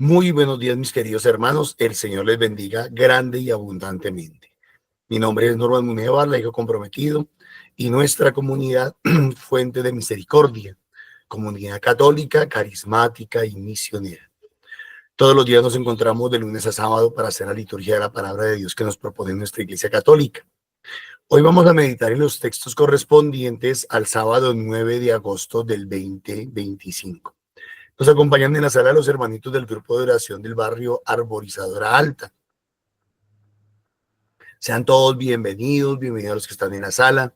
Muy buenos días, mis queridos hermanos. El Señor les bendiga grande y abundantemente. Mi nombre es Norman Muneva, laico comprometido, y nuestra comunidad, Fuente de Misericordia, comunidad católica, carismática y misionera. Todos los días nos encontramos de lunes a sábado para hacer la liturgia de la palabra de Dios que nos propone nuestra Iglesia Católica. Hoy vamos a meditar en los textos correspondientes al sábado 9 de agosto del 2025. Nos acompañan en la sala los hermanitos del grupo de oración del barrio Arborizadora Alta. Sean todos bienvenidos a los que están en la sala.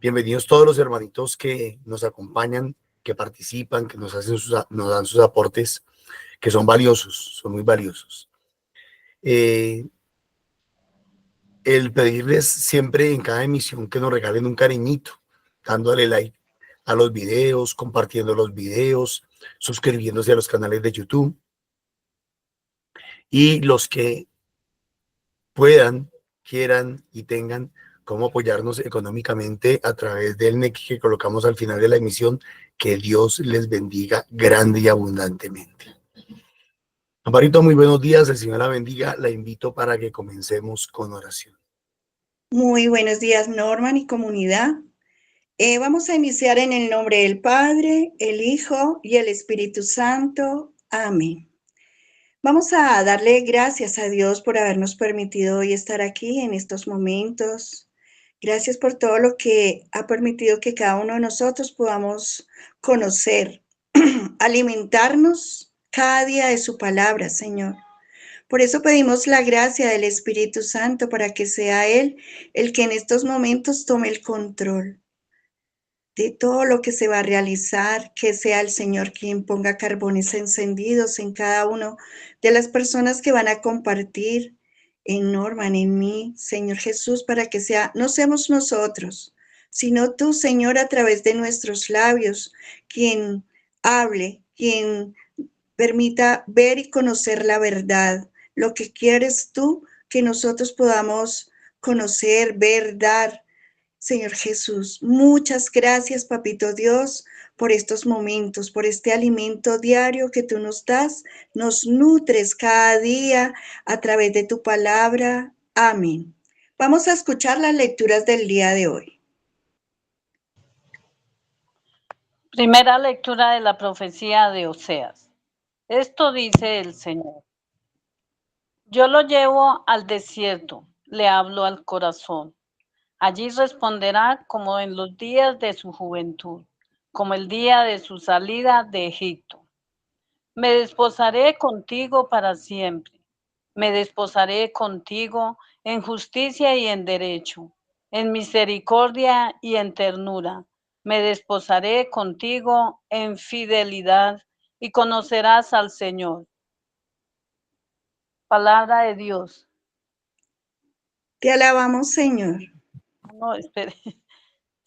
Bienvenidos todos los hermanitos que nos acompañan, que participan, que nos dan sus aportes, que son valiosos, son muy valiosos. El pedirles siempre en cada emisión que nos regalen un cariñito, dándole like a los videos, compartiendo los videos, suscribiéndose a los canales de YouTube. Y los que puedan, quieran y tengan cómo apoyarnos económicamente a través del NEC que colocamos al final de la emisión, que Dios les bendiga grande y abundantemente. Amparito, muy buenos días, el Señor la bendiga. La invito para que comencemos con oración. Muy buenos días, Norman y comunidad. Vamos a iniciar en el nombre del Padre, el Hijo y el Espíritu Santo. Amén. Vamos a darle gracias a Dios por habernos permitido hoy estar aquí en estos momentos. Gracias por todo lo que ha permitido que cada uno de nosotros podamos conocer, alimentarnos cada día de su palabra, Señor. Por eso pedimos la gracia del Espíritu Santo para que sea Él el que en estos momentos tome el control de todo lo que se va a realizar, que sea el Señor quien ponga carbones encendidos en cada uno de las personas que van a compartir en Norman, en mí, Señor Jesús, para que no seamos nosotros, sino tú, Señor, a través de nuestros labios, quien hable, quien permita ver y conocer la verdad, lo que quieres tú que nosotros podamos conocer, ver, dar. Señor Jesús, muchas gracias, Papito Dios, por estos momentos, por este alimento diario que tú nos das, nos nutres cada día a través de tu palabra. Amén. Vamos a escuchar las lecturas del día de hoy. Primera lectura de la profecía de Oseas. Esto dice el Señor. Yo lo llevo al desierto, le hablo al corazón. Allí responderá como en los días de su juventud, como el día de su salida de Egipto. Me desposaré contigo para siempre. Me desposaré contigo en justicia y en derecho, en misericordia y en ternura. Me desposaré contigo en fidelidad y conocerás al Señor. Palabra de Dios. Te alabamos, Señor. No, espere.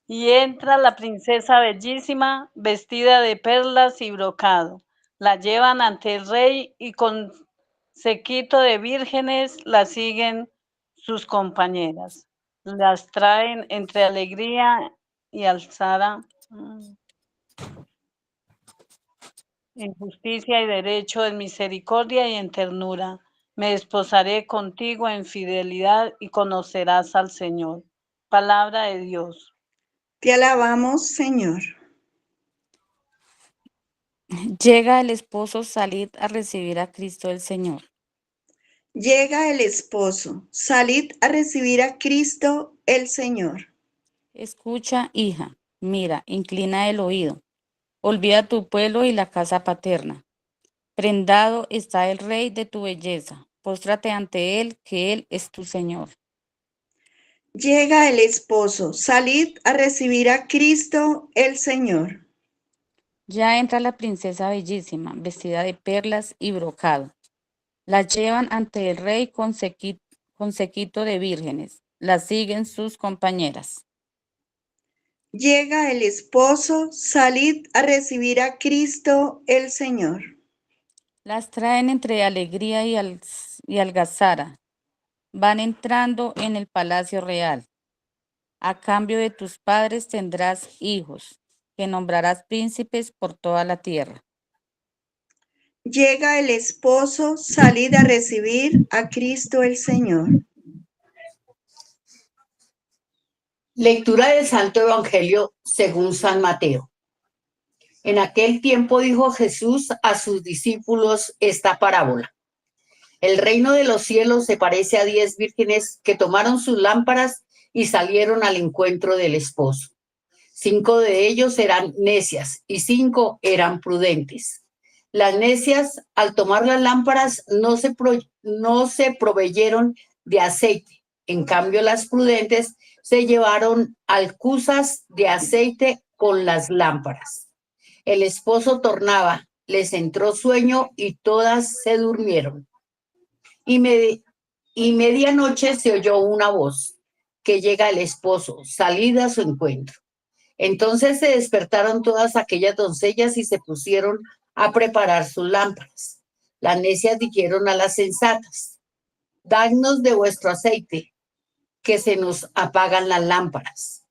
Y entra la princesa bellísima, vestida de perlas y brocado. La llevan ante el rey y con séquito de vírgenes la siguen sus compañeras. Las traen entre alegría y alzada, en justicia y derecho, en misericordia y en ternura. Me desposaré contigo en fidelidad y conocerás al Señor. Palabra de Dios. Te alabamos, Señor. Llega el esposo, salid a recibir a Cristo el Señor. Llega el esposo, salid a recibir a Cristo el Señor. Escucha, hija, mira, inclina el oído. Olvida tu pueblo y la casa paterna. Prendado está el rey de tu belleza. Póstrate ante él, que él es tu Señor. Llega el esposo, salid a recibir a Cristo el Señor. Ya entra la princesa bellísima, vestida de perlas y brocado. La llevan ante el rey con séquito de vírgenes. La siguen sus compañeras. Llega el esposo, salid a recibir a Cristo el Señor. Las traen entre alegría y algazara. Van entrando en el palacio real. A cambio de tus padres tendrás hijos, que nombrarás príncipes por toda la tierra. llega el esposo, salid a recibir a Cristo el Señor. Lectura del Santo Evangelio según San Mateo. En aquel tiempo dijo Jesús a sus discípulos esta parábola. El reino de los cielos se parece a 10 vírgenes que tomaron sus lámparas y salieron al encuentro del esposo. 5 de ellos eran necias y 5 eran prudentes. Las necias, al tomar las lámparas, no se proveyeron de aceite. En cambio, las prudentes se llevaron alcuzas de aceite con las lámparas. El esposo tornaba, les entró sueño y todas se durmieron. Y medianoche se oyó una voz, que llega el esposo, salid a su encuentro. Entonces se despertaron todas aquellas doncellas y se pusieron a preparar sus lámparas. Las necias dijeron a las sensatas, dadnos de vuestro aceite, que se nos apagan las lámparas.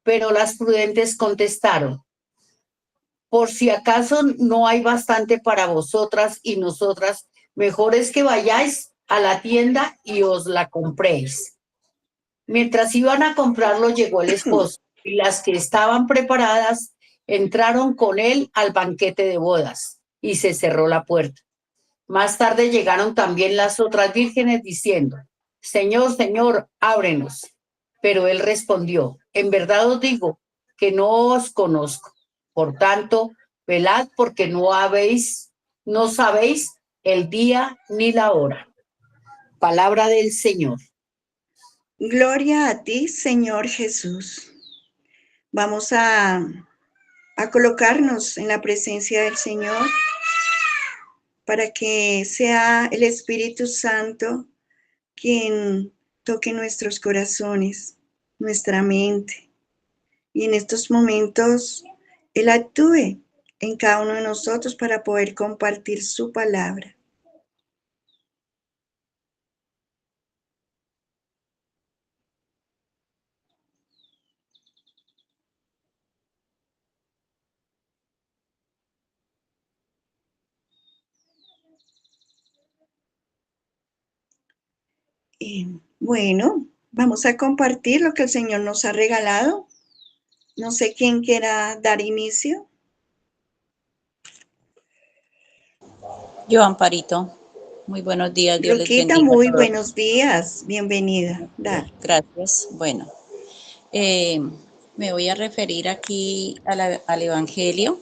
Pero las prudentes contestaron, por si acaso no hay bastante para vosotras y nosotras, mejor es que vayáis a la tienda y os la compréis. Mientras iban a comprarlo, llegó el esposo, y las que estaban preparadas entraron con él al banquete de bodas, y se cerró la puerta. Más tarde llegaron también las otras vírgenes diciendo, Señor, Señor, ábrenos. Pero él respondió, en verdad os digo que no os conozco. Por tanto, velad porque no sabéis el día ni la hora. Palabra del Señor. Gloria a ti, Señor Jesús. Vamos a colocarnos en la presencia del Señor para que sea el Espíritu Santo quien toque nuestros corazones, nuestra mente. Y en estos momentos, Él actúe en cada uno de nosotros para poder compartir su palabra. Bueno, vamos a compartir lo que el Señor nos ha regalado. No sé quién quiera dar inicio. Yo, Amparito. Muy buenos días, Dios les Roquita, bendiga. muy buenos días. Bienvenida. Dar. Gracias. Bueno, me voy a referir aquí al Evangelio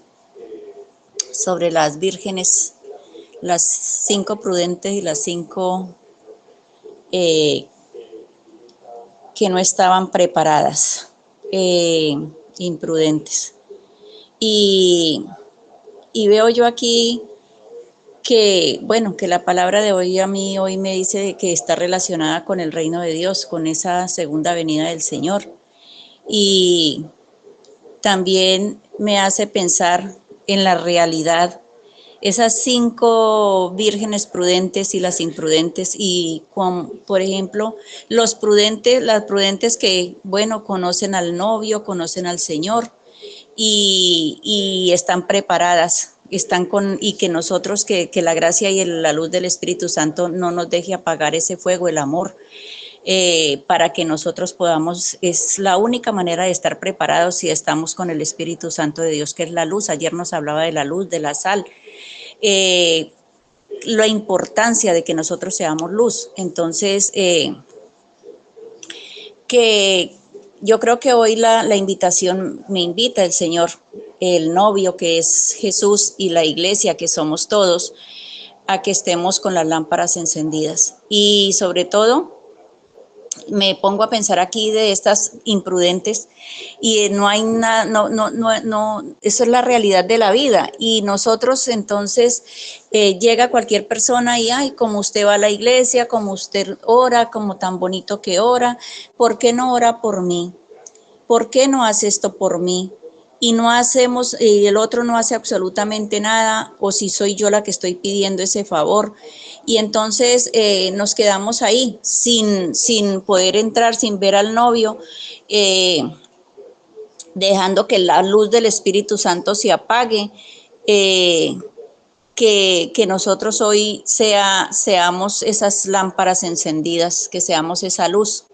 sobre las vírgenes, las 5 prudentes y las 5 que no estaban preparadas, imprudentes. Y veo yo aquí que, bueno, que la palabra de hoy a mí hoy me dice que está relacionada con el reino de Dios, con esa segunda venida del Señor. Y también me hace pensar en la realidad, esas 5 vírgenes prudentes y las imprudentes, y por ejemplo, las prudentes que, bueno, conocen al novio, conocen al Señor y están preparadas, y que nosotros, que la gracia y la luz del Espíritu Santo no nos deje apagar ese fuego, el amor, para que nosotros podamos, es la única manera de estar preparados si estamos con el Espíritu Santo de Dios, que es la luz. Ayer nos hablaba de la luz, de la sal, la importancia de que nosotros seamos luz. Entonces, que yo creo que hoy la invitación me invita el Señor, el novio que es Jesús y la iglesia que somos todos, a que estemos con las lámparas encendidas. Y sobre todo, me pongo a pensar aquí de estas imprudentes y no hay nada, no, eso es la realidad de la vida. Y nosotros entonces llega cualquier persona y, ay, como usted va a la iglesia, como usted ora, como tan bonito que ora, ¿por qué no ora por mí? ¿Por qué no hace esto por mí? Y no hacemos, y el otro no hace absolutamente nada, o si soy yo la que estoy pidiendo ese favor. Y entonces nos quedamos ahí, sin poder entrar, sin ver al novio, dejando que la luz del Espíritu Santo se apague, que nosotros hoy seamos esas lámparas encendidas, que seamos esa luz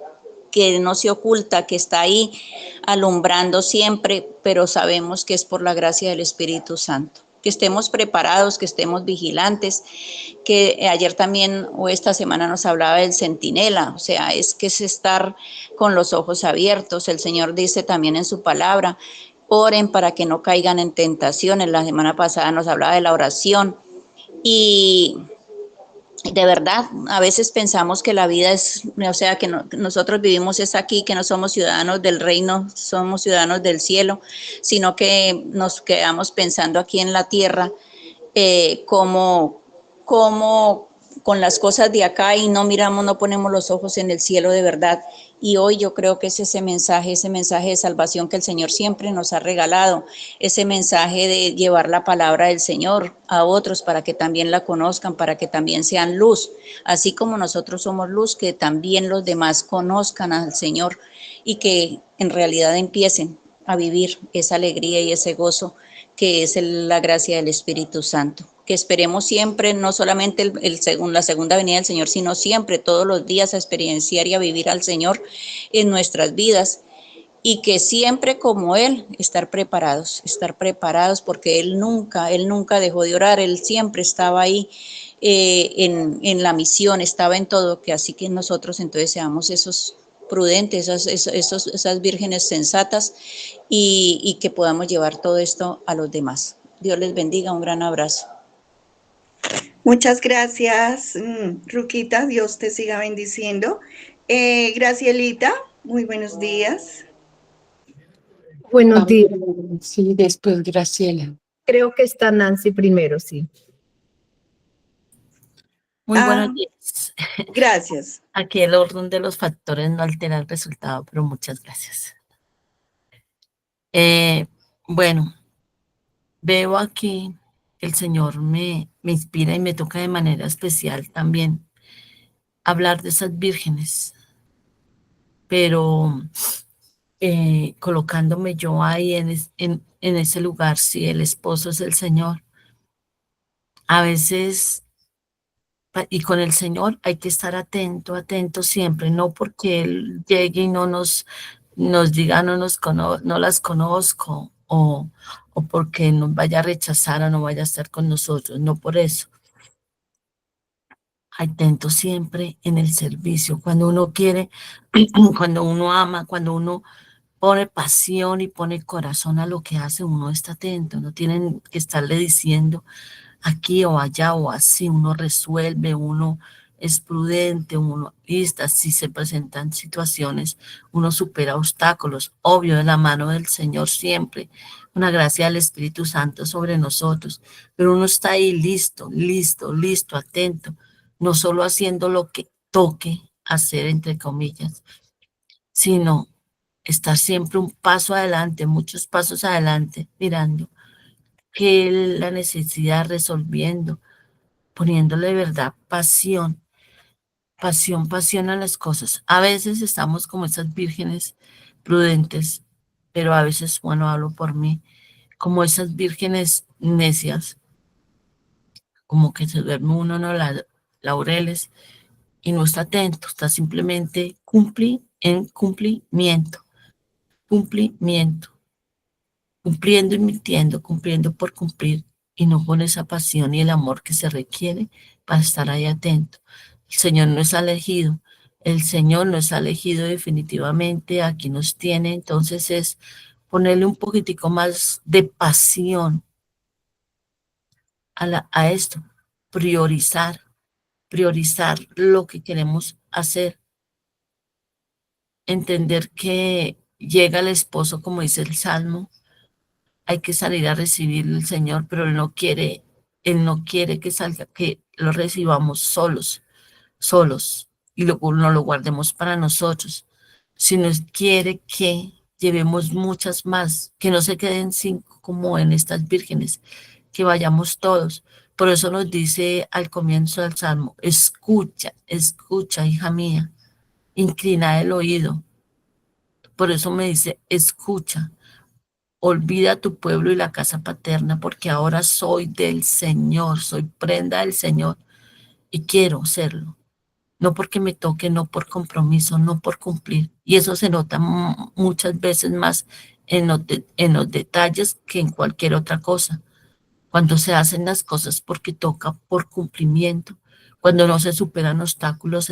que no se oculta, que está ahí alumbrando siempre, pero sabemos que es por la gracia del Espíritu Santo. Que estemos preparados, que estemos vigilantes, que ayer también o esta semana nos hablaba del centinela, o sea, es que es estar con los ojos abiertos. El Señor dice también en su palabra, oren para que no caigan en tentaciones. La semana pasada nos hablaba de la oración y de verdad, a veces pensamos que la vida es, o sea, que nosotros vivimos es aquí, que no somos ciudadanos del reino, somos ciudadanos del cielo, sino que nos quedamos pensando aquí en la tierra, cómo con las cosas de acá y no miramos, no ponemos los ojos en el cielo de verdad. Y hoy yo creo que es ese mensaje de salvación que el Señor siempre nos ha regalado, ese mensaje de llevar la palabra del Señor a otros para que también la conozcan, para que también sean luz, así como nosotros somos luz, que también los demás conozcan al Señor y que en realidad empiecen a vivir esa alegría y ese gozo que es la gracia del Espíritu Santo. Que esperemos siempre, no solamente la segunda venida del Señor, sino siempre, todos los días, a experienciar y a vivir al Señor en nuestras vidas. Y que siempre como Él, estar preparados porque Él nunca dejó de orar, Él siempre estaba ahí en la misión, estaba en todo, que así que nosotros entonces seamos esos prudentes, esas vírgenes sensatas y que podamos llevar todo esto a los demás. Dios les bendiga, un gran abrazo. Muchas gracias, Ruquita, Dios te siga bendiciendo. Gracielita, muy buenos días. Buenos días. Sí, después Graciela. Creo que está Nancy primero, sí. Muy buenos días. Gracias. Aquí el orden de los factores no altera el resultado, pero muchas gracias. Bueno, veo aquí que el Señor me inspira y me toca de manera especial también hablar de esas vírgenes, pero colocándome yo ahí en ese lugar, si el esposo es el Señor, a veces, y con el Señor hay que estar atento siempre, no porque Él llegue y no nos diga no las conozco, o porque nos vaya a rechazar o no vaya a estar con nosotros, no por eso. Atento siempre en el servicio, cuando uno quiere, cuando uno ama, cuando uno pone pasión y pone corazón a lo que hace, uno está atento, no tienen que estarle diciendo aquí o allá o así, uno resuelve, uno es prudente, uno lista, si se presentan situaciones, uno supera obstáculos, obvio, de la mano del Señor siempre, una gracia del Espíritu Santo sobre nosotros, pero uno está ahí listo, atento, no solo haciendo lo que toque hacer, entre comillas, sino estar siempre un paso adelante, muchos pasos adelante, mirando que la necesidad, resolviendo, poniéndole verdad, pasión a las cosas. A veces estamos como esas vírgenes prudentes, pero a veces, bueno, hablo por mí, como esas vírgenes necias, como que se duerme uno en los laureles y no está atento, está simplemente cumplimiento, cumpliendo y mintiendo, cumpliendo por cumplir y no con esa pasión y el amor que se requiere para estar ahí atento. El Señor nos ha elegido, definitivamente, aquí nos tiene, entonces es ponerle un poquitico más de pasión a esto, priorizar lo que queremos hacer, entender que llega el esposo, como dice el Salmo, hay que salir a recibir al Señor, pero Él no quiere que salga, que lo recibamos solos, y luego no lo guardemos para nosotros, sino quiere que llevemos muchas más, que no se queden 5 como en estas vírgenes, que vayamos todos. Por eso nos dice al comienzo del Salmo, escucha, hija mía, inclina el oído. Por eso me dice, escucha. olvida tu pueblo y la casa paterna, porque ahora soy del Señor, soy prenda del Señor y quiero serlo. No porque me toque, no por compromiso, no por cumplir. Y eso se nota muchas veces más en los detalles que en cualquier otra cosa. Cuando se hacen las cosas porque toca por cumplimiento, cuando no se superan obstáculos,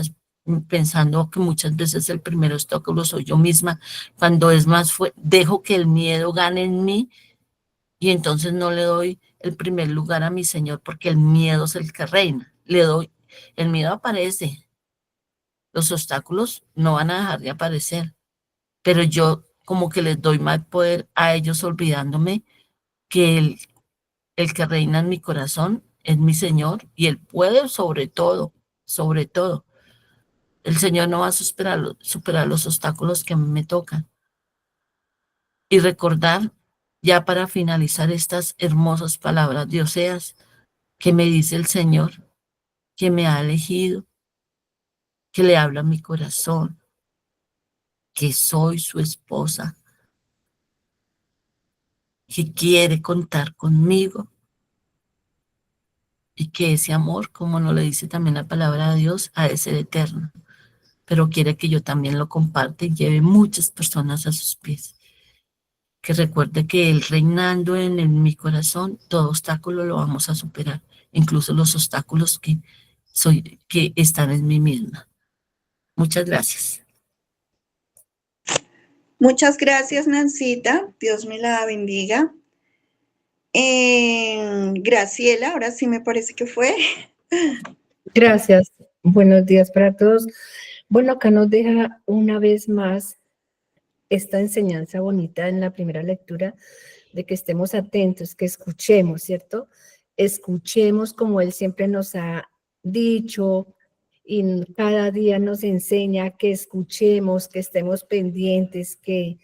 pensando que muchas veces el primer obstáculo soy yo misma, cuando es más, dejo que el miedo gane en mí y entonces no le doy el primer lugar a mi Señor porque el miedo es el que reina. El miedo aparece, los obstáculos no van a dejar de aparecer, pero yo como que les doy más poder a ellos olvidándome que el que reina en mi corazón es mi Señor y Él puede sobre todo, sobre todo. El Señor no va a superar los obstáculos que a mí me tocan. Y recordar, ya para finalizar estas hermosas palabras de Oseas, que me dice el Señor, que me ha elegido, que le habla a mi corazón, que soy su esposa, que quiere contar conmigo y que ese amor, como nos le dice también la palabra de Dios, ha de ser eterno, pero quiere que yo también lo comparte y lleve muchas personas a sus pies. Que recuerde que Él reinando en mi corazón, todo obstáculo lo vamos a superar, incluso los obstáculos que están en mí misma. Muchas gracias. Muchas gracias, Nancita. Dios me la bendiga. Graciela, ahora sí me parece que fue. Gracias. Buenos días para todos. Bueno, acá nos deja una vez más esta enseñanza bonita en la primera lectura de que estemos atentos, que escuchemos, ¿cierto? Escuchemos como Él siempre nos ha dicho y cada día nos enseña que escuchemos, que estemos pendientes, que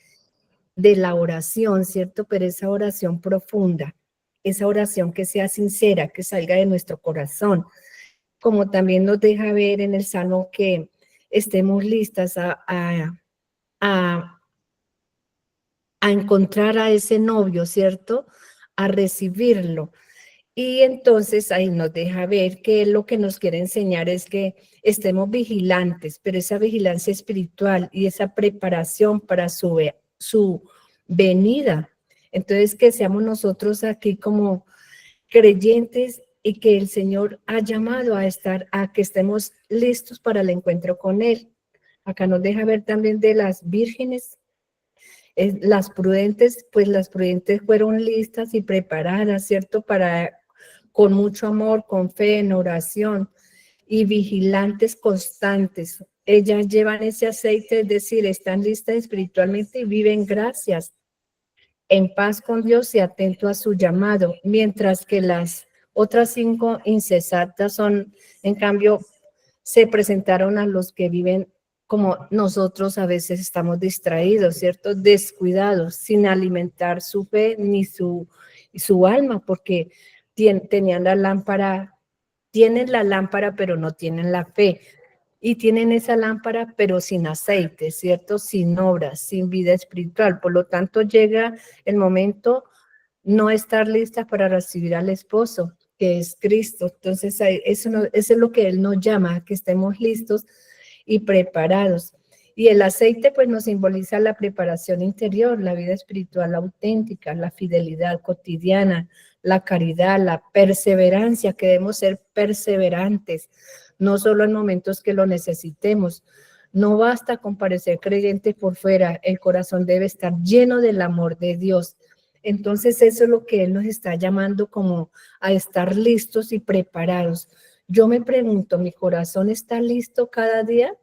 de la oración, ¿cierto? Pero esa oración profunda, esa oración que sea sincera, que salga de nuestro corazón, como también nos deja ver en el Salmo que estemos listas a encontrar a ese novio, ¿cierto? A recibirlo. Y entonces ahí nos deja ver que lo que nos quiere enseñar es que estemos vigilantes, pero esa vigilancia espiritual y esa preparación para su venida. Entonces que seamos nosotros aquí como creyentes y que el Señor ha llamado a que estemos listos para el encuentro con Él. Acá nos deja ver también de las vírgenes. Las prudentes, pues las prudentes fueron listas y preparadas, ¿cierto? Con mucho amor, con fe, en oración y vigilantes constantes. Ellas llevan ese aceite, es decir, están listas espiritualmente y viven gracias, en paz con Dios y atento a su llamado, mientras que las otras 5 insensatas son, en cambio, se presentaron a los que viven como nosotros a veces estamos distraídos, ¿cierto? Descuidados, sin alimentar su fe ni su alma, porque tienen la lámpara, pero no tienen la fe. Y tienen esa lámpara, pero sin aceite, ¿cierto? Sin obras, sin vida espiritual. Por lo tanto, llega el momento no estar listas para recibir al esposo, que es Cristo. Entonces, eso es lo que Él nos llama, que estemos listos y preparados. Y el aceite pues nos simboliza la preparación interior, la vida espiritual auténtica, la fidelidad cotidiana, la caridad, la perseverancia, que debemos ser perseverantes, no solo en momentos que lo necesitemos. No basta con parecer creyentes por fuera, el corazón debe estar lleno del amor de Dios. Entonces eso es lo que Él nos está llamando como a estar listos y preparados. Yo me pregunto, ¿mi corazón está listo cada día?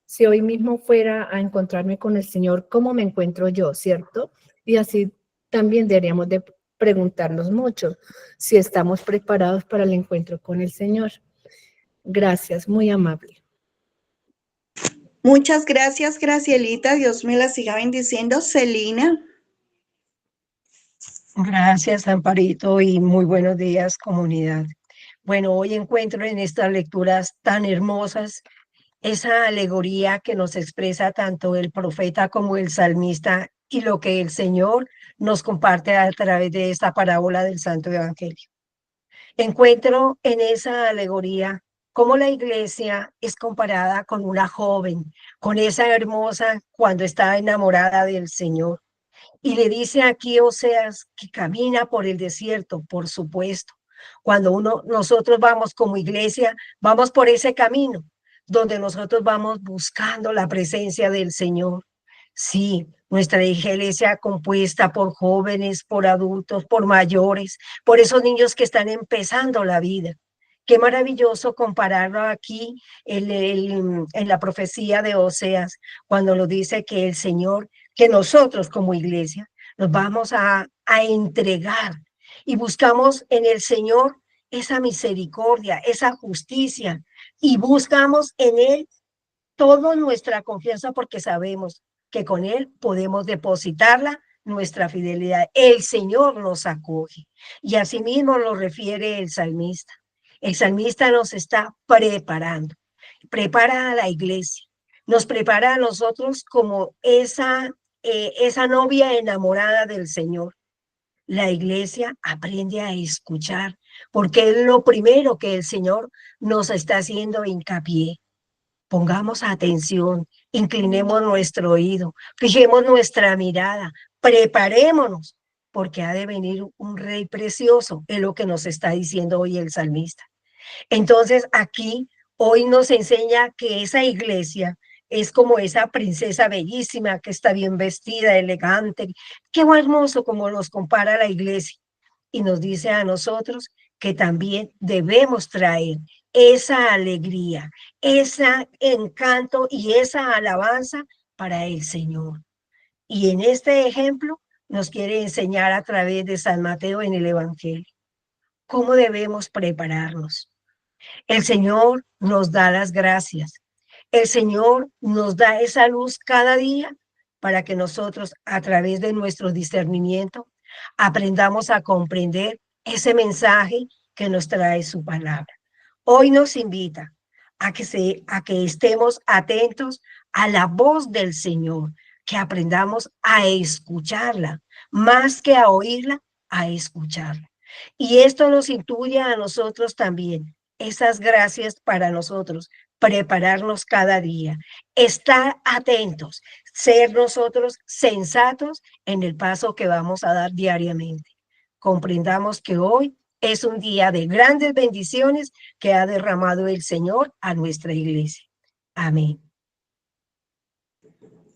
Si hoy mismo fuera a encontrarme con el Señor, ¿cómo me encuentro yo, cierto? Y así también deberíamos de preguntarnos mucho si estamos preparados para el encuentro con el Señor. Gracias, muy amable. Muchas gracias, Gracielita. Dios me la siga bendiciendo. Celina. Gracias, Amparito, y muy buenos días, comunidad. Bueno, hoy encuentro en estas lecturas tan hermosas esa alegoría que nos expresa tanto el profeta como el salmista y lo que el Señor nos comparte a través de esta parábola del Santo Evangelio. Encuentro en esa alegoría cómo la iglesia es comparada con una joven, con esa hermosa cuando está enamorada del Señor. Y le dice aquí Oseas que camina por el desierto, por supuesto. Cuando nosotros vamos como iglesia, vamos por ese camino donde nosotros vamos buscando la presencia del Señor. Sí, nuestra iglesia compuesta por jóvenes, por adultos, por mayores, por esos niños que están empezando la vida. Qué maravilloso compararlo aquí en la profecía de Oseas, cuando lo dice que el Señor, que nosotros como iglesia nos vamos a entregar y buscamos en el Señor esa misericordia, esa justicia, y buscamos en Él toda nuestra confianza porque sabemos que con Él podemos depositarla nuestra fidelidad. El Señor nos acoge y asimismo lo refiere el salmista. El salmista nos está preparando, prepara a la iglesia, nos prepara a nosotros como esa novia enamorada del Señor. La iglesia aprende a escuchar, porque es lo primero que el Señor nos está haciendo hincapié. Pongamos atención, inclinemos nuestro oído, fijemos nuestra mirada, preparémonos, porque ha de venir un rey precioso, es lo que nos está diciendo hoy el salmista. Entonces aquí hoy nos enseña que esa iglesia es como esa princesa bellísima que está bien vestida, elegante. Qué hermoso como nos compara la iglesia. Y nos dice a nosotros que también debemos traer esa alegría, ese encanto y esa alabanza para el Señor. Y en este ejemplo nos quiere enseñar a través de San Mateo en el Evangelio cómo debemos prepararnos. El Señor nos da las gracias. El Señor nos da esa luz cada día para que nosotros, a través de nuestro discernimiento, aprendamos a comprender ese mensaje que nos trae su palabra. Hoy nos invita a que estemos atentos a la voz del Señor, que aprendamos a escucharla, más que a oírla, a escucharla. Y esto nos intuye a nosotros también, esas gracias para nosotros, prepararnos cada día, estar atentos, ser nosotros sensatos en el paso que vamos a dar diariamente. Comprendamos que hoy es un día de grandes bendiciones que ha derramado el Señor a nuestra iglesia. Amén.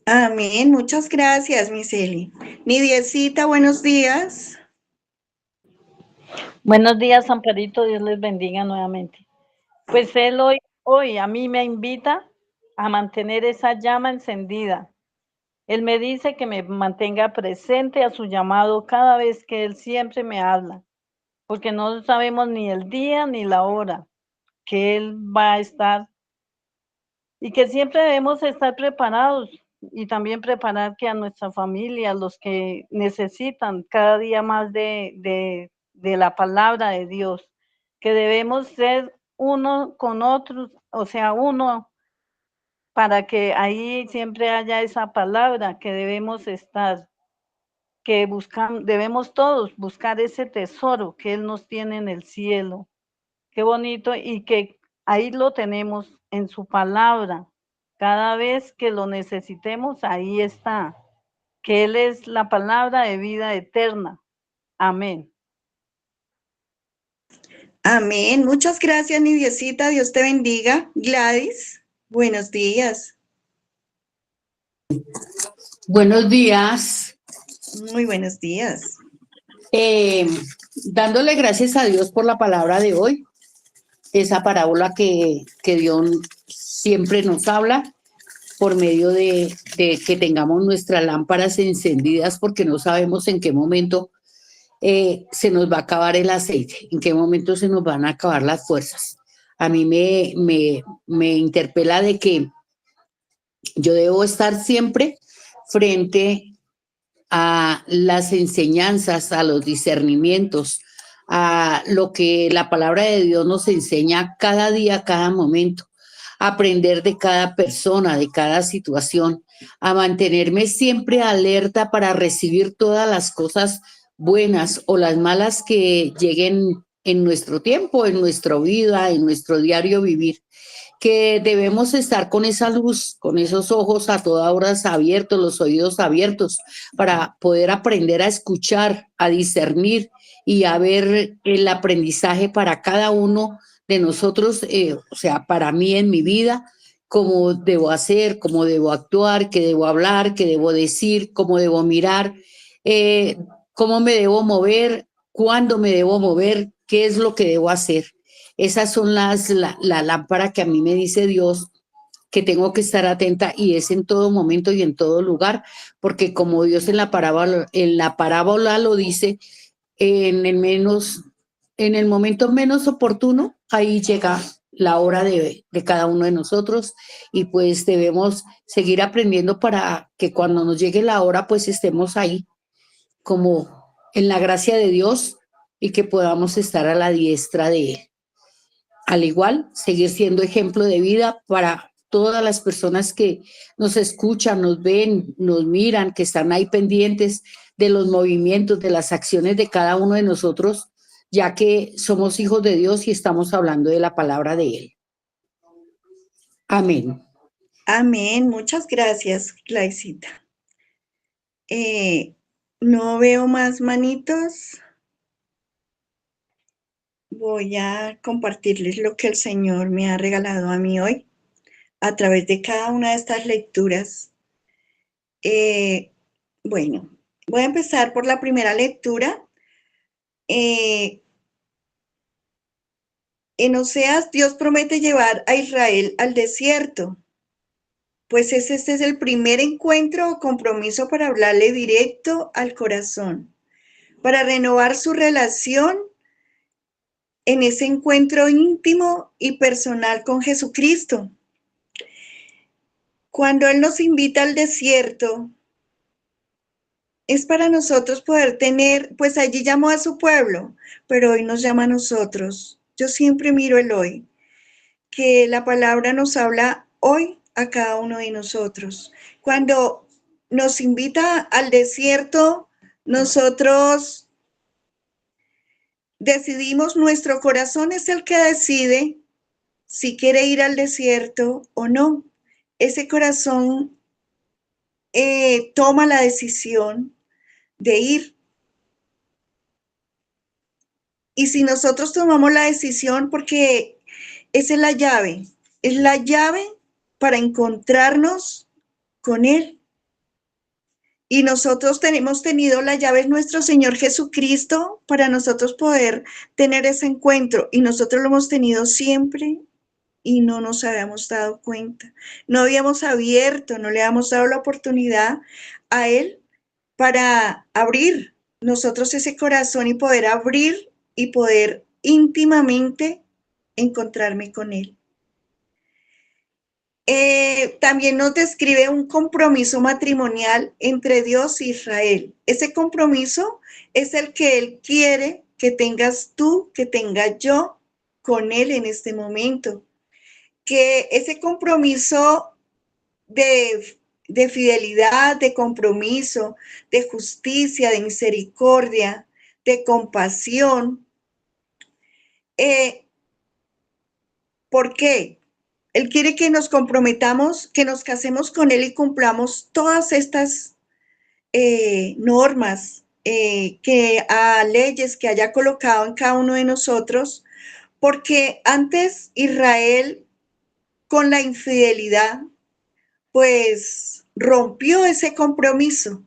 Amén. Muchas gracias, Miseli. Nidiecita, buenos días. Buenos días, Amparito, Dios les bendiga nuevamente. Pues él hoy a mí me invita a mantener esa llama encendida. Él me dice que me mantenga presente a su llamado cada vez que él siempre me habla, porque no sabemos ni el día ni la hora que él va a estar, y que siempre debemos estar preparados y también preparar que a nuestra familia, los que necesitan cada día más de la palabra de Dios, que debemos ser uno con otros, o sea, uno, para que ahí siempre haya esa palabra que debemos estar, que debemos todos buscar ese tesoro que Él nos tiene en el cielo. Qué bonito, y que ahí lo tenemos en su palabra. Cada vez que lo necesitemos, ahí está, que Él es la palabra de vida eterna. Amén. Amén. Muchas gracias, Nidiecita. Dios te bendiga. Gladys, buenos días. Buenos días. Muy buenos días. Dándole gracias a Dios por la palabra de hoy, esa parábola que Dios siempre nos habla por medio de que tengamos nuestras lámparas encendidas, porque no sabemos en qué momento se nos va a acabar el aceite, en qué momento se nos van a acabar las fuerzas. A mí me interpela de que yo debo estar siempre frente a las enseñanzas, a los discernimientos, a lo que la palabra de Dios nos enseña cada día, cada momento, aprender de cada persona, de cada situación, a mantenerme siempre alerta para recibir todas las cosas buenas o las malas que lleguen en nuestro tiempo, en nuestra vida, en nuestro diario vivir, que debemos estar con esa luz, con esos ojos a toda hora abiertos, los oídos abiertos, para poder aprender a escuchar, a discernir y a ver el aprendizaje para cada uno de nosotros, o sea, para mí en mi vida, cómo debo hacer, cómo debo actuar, qué debo hablar, qué debo decir, cómo debo mirar, eh, cómo me debo mover, cuándo me debo mover, qué es lo que debo hacer. Esas son la lámpara que a mí me dice Dios que tengo que estar atenta y es en todo momento y en todo lugar, porque como Dios en la parábola lo dice, en en el momento menos oportuno, ahí llega la hora de cada uno de nosotros y pues debemos seguir aprendiendo para que cuando nos llegue la hora, pues estemos ahí como en la gracia de Dios y que podamos estar a la diestra de Él. Al igual, seguir siendo ejemplo de vida para todas las personas que nos escuchan, nos ven, nos miran, que están ahí pendientes de los movimientos, de las acciones de cada uno de nosotros, ya que somos hijos de Dios y estamos hablando de la palabra de Él. Amén. Amén. Muchas gracias, Claysita. No veo más manitos. Voy a compartirles lo que el Señor me ha regalado a mí hoy a través de cada una de estas lecturas. Bueno, voy a empezar por la primera lectura. En Oseas, Dios promete llevar a Israel al desierto, pues este es el primer encuentro o compromiso para hablarle directo al corazón, para renovar su relación en ese encuentro íntimo y personal con Jesucristo. Cuando Él nos invita al desierto, es para nosotros poder tener, pues allí llamó a su pueblo, pero hoy nos llama a nosotros. Yo siempre miro el hoy, que la palabra nos habla hoy a cada uno de nosotros. Cuando nos invita al desierto, nosotros decidimos, nuestro corazón es el que decide si quiere ir al desierto o no. Ese corazón toma la decisión de ir. Y si nosotros tomamos la decisión, porque esa es la llave para encontrarnos con Él. Y nosotros hemos tenido la llave en nuestro Señor Jesucristo para nosotros poder tener ese encuentro. Y nosotros lo hemos tenido siempre y no nos habíamos dado cuenta. No habíamos abierto, no le habíamos dado la oportunidad a Él para abrir nosotros ese corazón y poder abrir y poder íntimamente encontrarme con Él. También nos describe un compromiso matrimonial entre Dios e Israel. Ese compromiso es el que Él quiere que tengas tú, que tenga yo con Él en este momento. Que ese compromiso de fidelidad, de compromiso, de justicia, de misericordia, de compasión. ¿Por qué? Él quiere que nos comprometamos, que nos casemos con Él y cumplamos todas estas normas, leyes que haya colocado en cada uno de nosotros, porque antes Israel, con la infidelidad, pues rompió ese compromiso.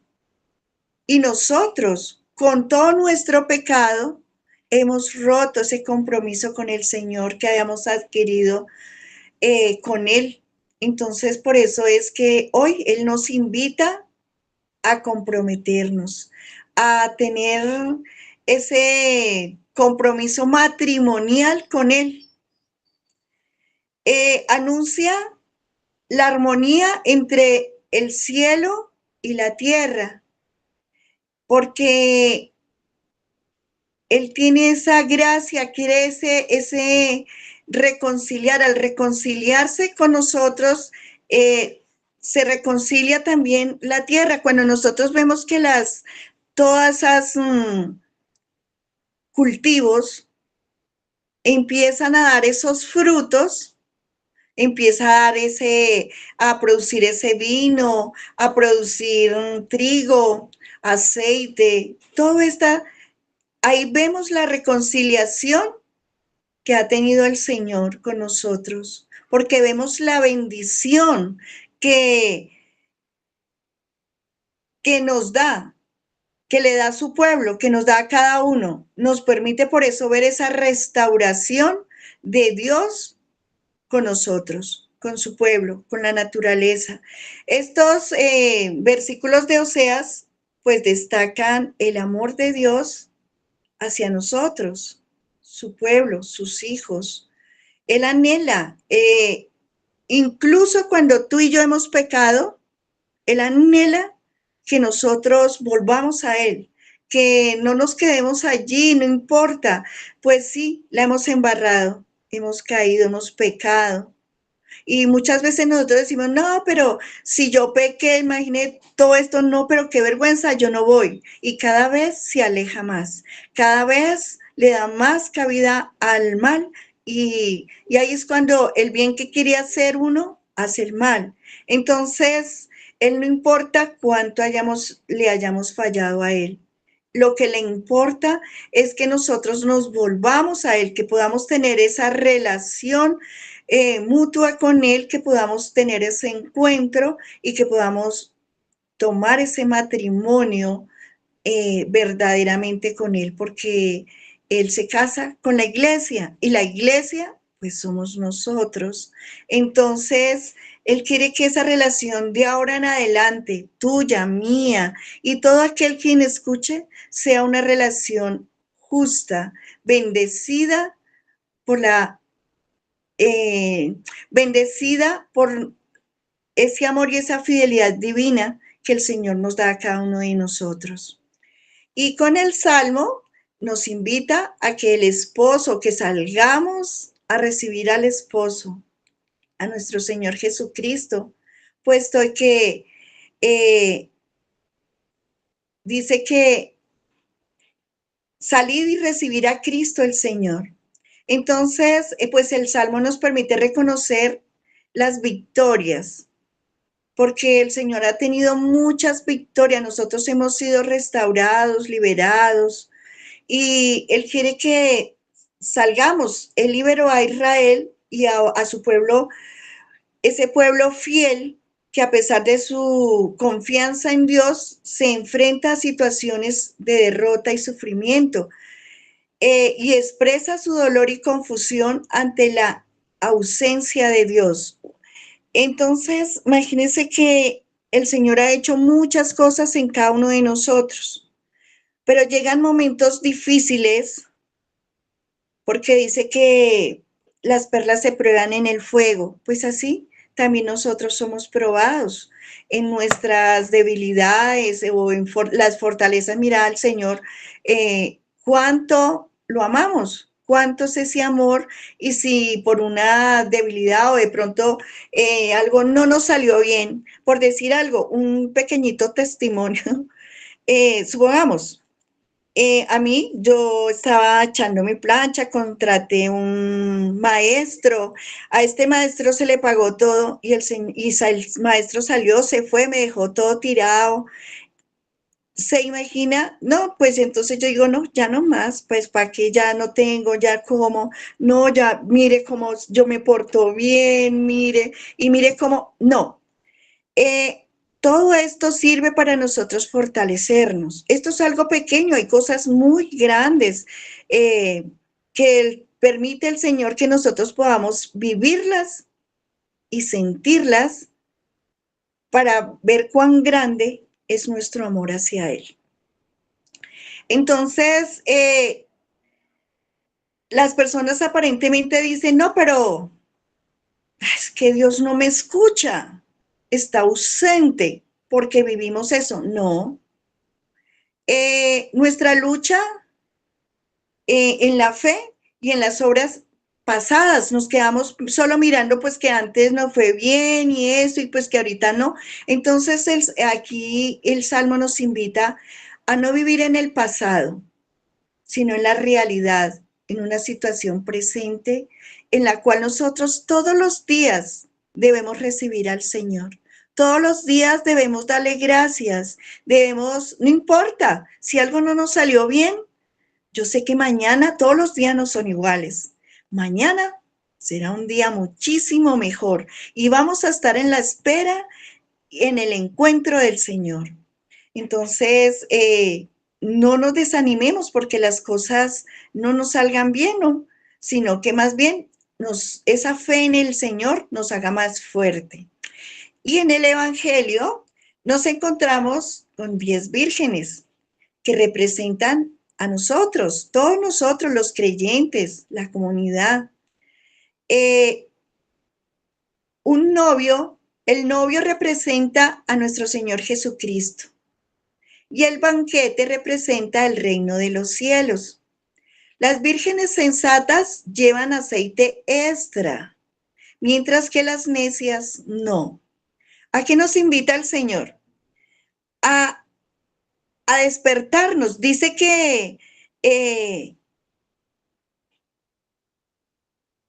Y nosotros, con todo nuestro pecado, hemos roto ese compromiso con el Señor que habíamos adquirido con Él. Entonces, por eso es que hoy Él nos invita a comprometernos, a tener ese compromiso matrimonial con Él. Anuncia la armonía entre el cielo y la tierra, porque Él tiene esa gracia, quiere ese reconciliar. Al reconciliarse con nosotros, se reconcilia también la tierra. Cuando nosotros vemos que todas esas cultivos empiezan a dar esos frutos, empieza a dar a producir ese vino, a producir trigo, aceite, todo está, ahí vemos la reconciliación que ha tenido el Señor con nosotros, porque vemos la bendición que nos da, que le da a su pueblo, que nos da a cada uno. Nos permite por eso ver esa restauración de Dios con nosotros, con su pueblo, con la naturaleza. Estos versículos de Oseas pues destacan el amor de Dios hacia nosotros, su pueblo, sus hijos. Él anhela, incluso cuando tú y yo hemos pecado, Él anhela que nosotros volvamos a Él, que no nos quedemos allí, no importa. Pues sí, la hemos embarrado, hemos caído, hemos pecado. Y muchas veces nosotros decimos, no, pero si yo pequé, imaginé todo esto, no, pero qué vergüenza, yo no voy. Y cada vez se aleja más, cada vez le da más cabida al mal. Y ahí es cuando el bien que quería hacer uno, hace el mal. Entonces, Él no importa cuánto le hayamos fallado a Él. Lo que le importa es que nosotros nos volvamos a Él, que podamos tener esa relación mutua con Él, que podamos tener ese encuentro y que podamos tomar ese matrimonio verdaderamente con Él, porque Él se casa con la iglesia y la iglesia pues somos nosotros. Entonces, Él quiere que esa relación de ahora en adelante, tuya, mía y todo aquel quien escuche, sea una relación justa, bendecida por bendecida por ese amor y esa fidelidad divina que el Señor nos da a cada uno de nosotros. Y con el Salmo nos invita a que el esposo, que salgamos a recibir al esposo, a nuestro Señor Jesucristo, puesto que dice que salid y recibir a Cristo el Señor. Entonces, pues el Salmo nos permite reconocer las victorias, porque el Señor ha tenido muchas victorias. Nosotros hemos sido restaurados, liberados, y Él quiere que salgamos. Él liberó a Israel y a su pueblo, ese pueblo fiel, que a pesar de su confianza en Dios, se enfrenta a situaciones de derrota y sufrimiento. Y expresa su dolor y confusión ante la ausencia de Dios. Entonces, imagínense que el Señor ha hecho muchas cosas en cada uno de nosotros, pero llegan momentos difíciles porque dice que las perlas se prueban en el fuego. Pues así también nosotros somos probados en nuestras debilidades o en las fortalezas. Mira al Señor, cuánto lo amamos, cuánto es ese amor, y si por una debilidad o de pronto algo no nos salió bien, por decir algo, un pequeñito testimonio, supongamos, a mí, yo estaba echando mi plancha, contraté un maestro, a este maestro se le pagó todo y el maestro salió, se fue, me dejó todo tirado. ¿Se imagina? No, pues entonces yo digo, no, ya no más, pues para qué, ya no tengo, ya como, no, ya mire cómo yo me porto bien, mire, y mire cómo, no. Todo esto sirve para nosotros fortalecernos. Esto es algo pequeño, hay cosas muy grandes que permite el Señor que nosotros podamos vivirlas y sentirlas para ver cuán grande es nuestro amor hacia Él. Entonces, las personas aparentemente dicen, no, pero es que Dios no me escucha, está ausente porque vivimos eso. No. Nuestra lucha en la fe y en las obras pasadas, nos quedamos solo mirando pues que antes nos fue bien y eso, y pues que ahorita no. Entonces aquí el Salmo nos invita a no vivir en el pasado, sino en la realidad, en una situación presente en la cual nosotros todos los días debemos recibir al Señor. Todos los días debemos darle gracias, no importa, si algo no nos salió bien, yo sé que mañana todos los días no son iguales. Mañana será un día muchísimo mejor y vamos a estar en la espera, en el encuentro del Señor. Entonces, no nos desanimemos porque las cosas no nos salgan bien, ¿no? Sino que más bien esa fe en el Señor nos haga más fuerte. Y en el Evangelio nos encontramos con 10 vírgenes que representan a nosotros, todos nosotros los creyentes, la comunidad. El novio representa a nuestro Señor Jesucristo y el banquete representa el reino de los cielos. Las vírgenes sensatas llevan aceite extra, mientras que las necias no. ¿A qué nos invita el Señor? A despertarnos. Dice que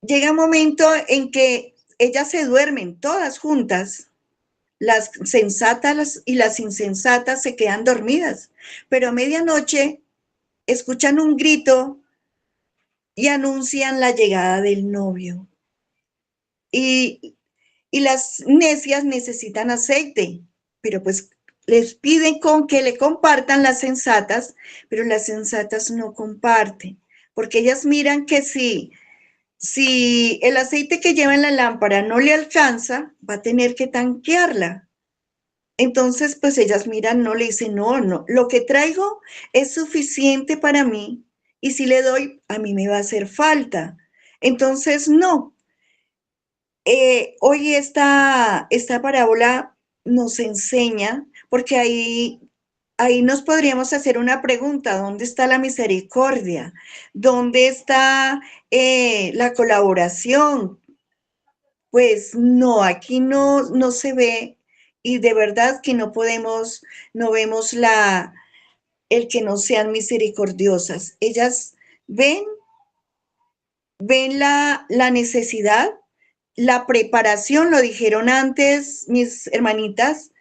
llega un momento en que ellas se duermen todas juntas. Las sensatas y las insensatas se quedan dormidas, pero a medianoche escuchan un grito y anuncian la llegada del novio. Y las necias necesitan aceite, pero pues les piden que le compartan las sensatas, pero las sensatas no comparten, porque ellas miran que si el aceite que lleva en la lámpara no le alcanza, va a tener que tanquearla. Entonces, pues ellas miran, no, le dicen, no, lo que traigo es suficiente para mí y si le doy, a mí me va a hacer falta. Entonces, no. Hoy esta parábola nos enseña, porque ahí nos podríamos hacer una pregunta: ¿dónde está la misericordia? ¿Dónde está la colaboración? Pues no, aquí no se ve, y de verdad que no vemos el que no sean misericordiosas. Ellas ven la necesidad, la preparación, lo dijeron antes mis hermanitas,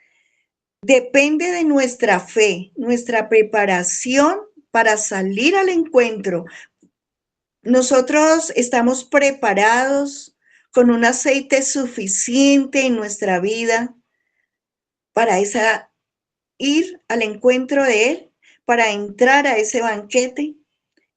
depende de nuestra fe, nuestra preparación para salir al encuentro. Nosotros estamos preparados con un aceite suficiente en nuestra vida para ir al encuentro de Él, para entrar a ese banquete.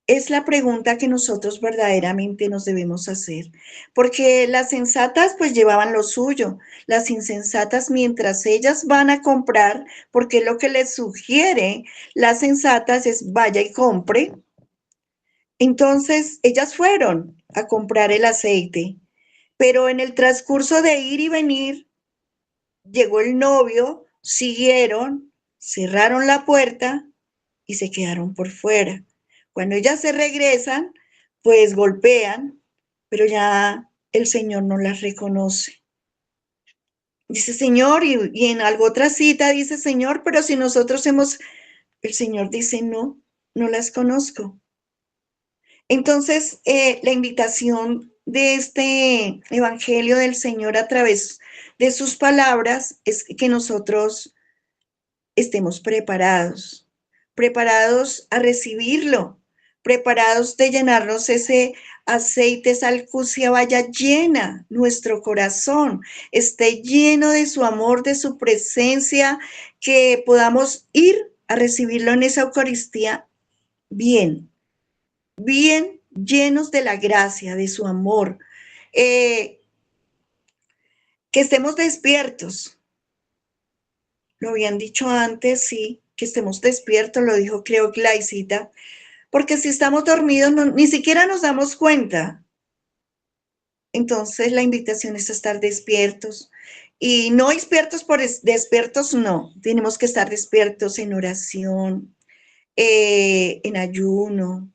Es la pregunta que nosotros verdaderamente nos debemos hacer, porque las sensatas pues llevaban lo suyo, las insensatas mientras ellas van a comprar, porque lo que les sugiere las sensatas es vaya y compre. Entonces ellas fueron a comprar el aceite, pero en el transcurso de ir y venir, llegó el novio, siguieron, cerraron la puerta y se quedaron por fuera. Cuando ellas se regresan, pues golpean, pero ya el Señor no las reconoce. Dice, Señor, y en algo otra cita dice, Señor, pero si nosotros el Señor dice, no las conozco. Entonces, la invitación de este Evangelio del Señor a través de sus palabras es que nosotros estemos preparados a recibirlo, preparados de llenarnos ese aceite, esa alcucia vaya llena nuestro corazón, esté lleno de su amor, de su presencia, que podamos ir a recibirlo en esa Eucaristía bien llenos de la gracia, de su amor, que estemos despiertos. Lo habían dicho antes, sí, que estemos despiertos, lo dijo creo Glaicita, porque si estamos dormidos ni siquiera nos damos cuenta. Entonces la invitación es a estar despiertos, y no despiertos por despiertos, no, tenemos que estar despiertos en oración, en ayuno,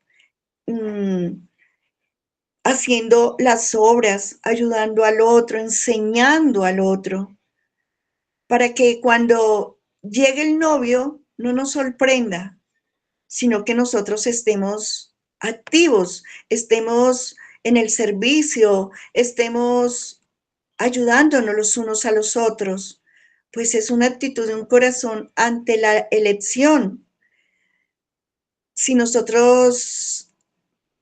haciendo las obras, ayudando al otro, enseñando al otro, para que cuando llegue el novio no nos sorprenda, sino que nosotros estemos activos, estemos en el servicio, estemos ayudándonos los unos a los otros, pues es una actitud de un corazón ante la elección. Si nosotros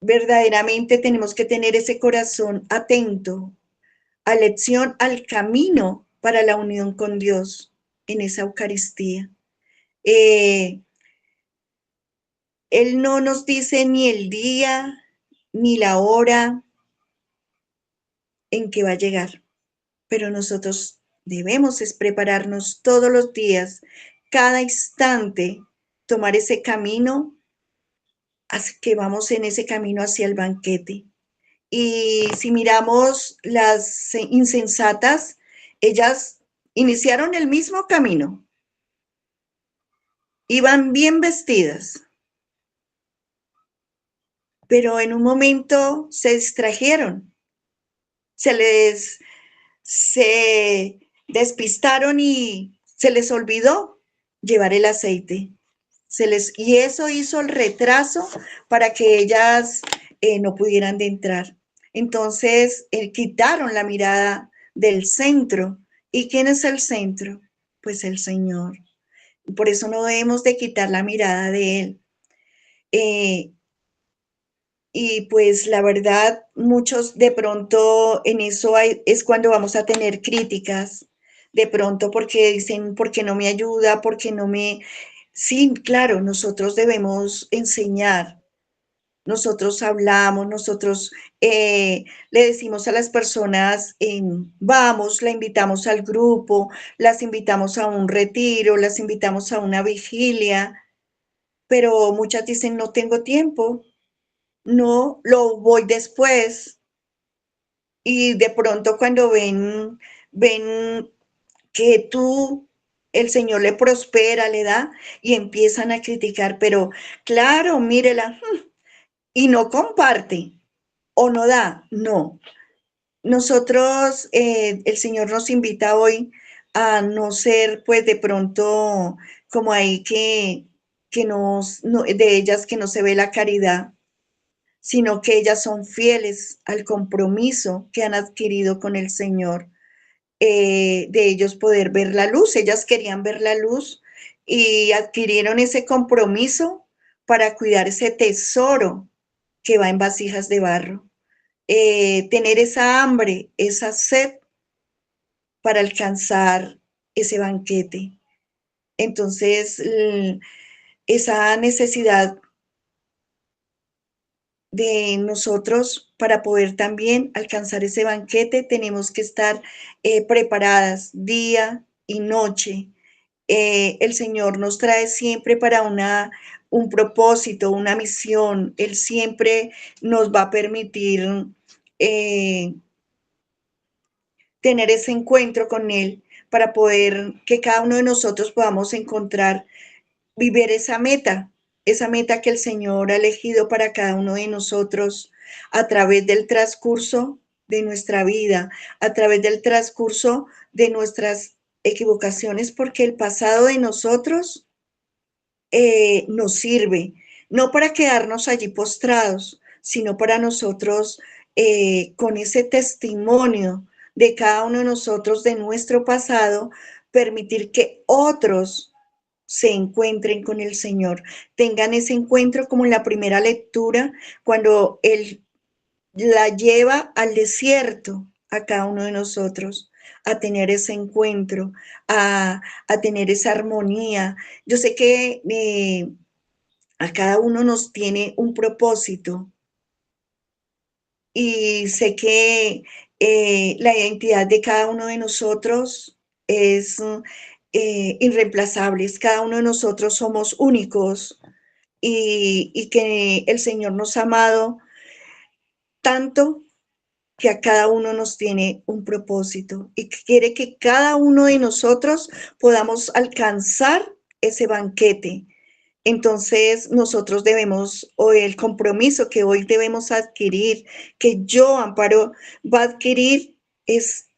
verdaderamente tenemos que tener ese corazón atento a elección, al camino para la unión con Dios en esa Eucaristía. Él no nos dice ni el día ni la hora en que va a llegar, pero nosotros debemos es prepararnos todos los días, cada instante, tomar ese camino, que vamos en ese camino hacia el banquete. Y si miramos las insensatas, ellas iniciaron el mismo camino, iban bien vestidas, pero en un momento se distrajeron, se despistaron y se les olvidó llevar el aceite. Y eso hizo el retraso para que ellas no pudieran de entrar. Entonces, quitaron la mirada del centro. ¿Y quién es el centro? Pues el Señor. Por eso no debemos de quitar la mirada de Él. Y pues la verdad, muchos de pronto en eso es cuando vamos a tener críticas, de pronto porque dicen, ¿por qué no me ayuda? ¿Por qué no me...? Sí, claro, nosotros debemos enseñar, nosotros hablamos, nosotros le decimos a las personas, vamos, la invitamos al grupo, las invitamos a un retiro, las invitamos a una vigilia, pero muchas dicen, no tengo tiempo. No, lo voy después. Y de pronto cuando ven que el Señor le prospera, le da, y empiezan a criticar, pero claro, mírela, y no comparte, o no da, no. Nosotros, el Señor nos invita hoy a no ser, pues de pronto, como ahí de ellas que no se ve la caridad, sino que ellas son fieles al compromiso que han adquirido con el Señor, de ellos poder ver la luz. Ellas querían ver la luz y adquirieron ese compromiso para cuidar ese tesoro que va en vasijas de barro. Tener esa hambre, esa sed para alcanzar ese banquete. Entonces, esa necesidad de nosotros para poder también alcanzar ese banquete, tenemos que estar preparadas día y noche. El Señor nos trae siempre para un propósito, una misión. Él siempre nos va a permitir tener ese encuentro con Él para poder que cada uno de nosotros podamos encontrar, vivir esa meta que el Señor ha elegido para cada uno de nosotros a través del transcurso de nuestra vida, a través del transcurso de nuestras equivocaciones, porque el pasado de nosotros nos sirve, no para quedarnos allí postrados, sino para nosotros, con ese testimonio de cada uno de nosotros, de nuestro pasado, permitir que otros se encuentren con el Señor, tengan ese encuentro como en la primera lectura, cuando Él la lleva al desierto a cada uno de nosotros, a tener ese encuentro, a tener esa armonía. Yo sé que a cada uno nos tiene un propósito y sé que la identidad de cada uno de nosotros es irreemplazables. Cada uno de nosotros somos únicos y que el Señor nos ha amado tanto que a cada uno nos tiene un propósito y que quiere que cada uno de nosotros podamos alcanzar ese banquete, Entonces, nosotros debemos, o el compromiso que hoy debemos adquirir, que yo, Amparo, va a adquirir, es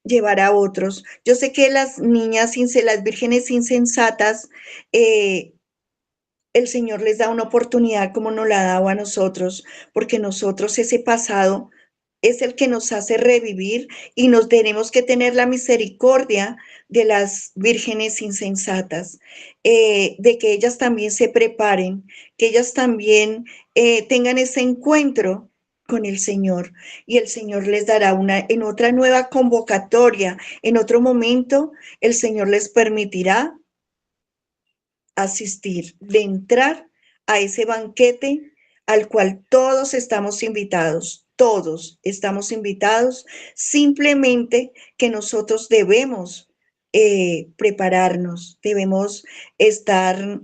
llevar a otros. Yo sé que las niñas, las vírgenes insensatas, el Señor les da una oportunidad como nos la ha dado a nosotros, porque nosotros ese pasado es el que nos hace revivir y nos tenemos que tener la misericordia de las vírgenes insensatas, de que ellas también se preparen, que ellas también tengan ese encuentro con el Señor y el Señor les dará en otra nueva convocatoria, en otro momento, el Señor les permitirá asistir, de entrar a ese banquete al cual todos estamos invitados, simplemente que nosotros debemos prepararnos, debemos estar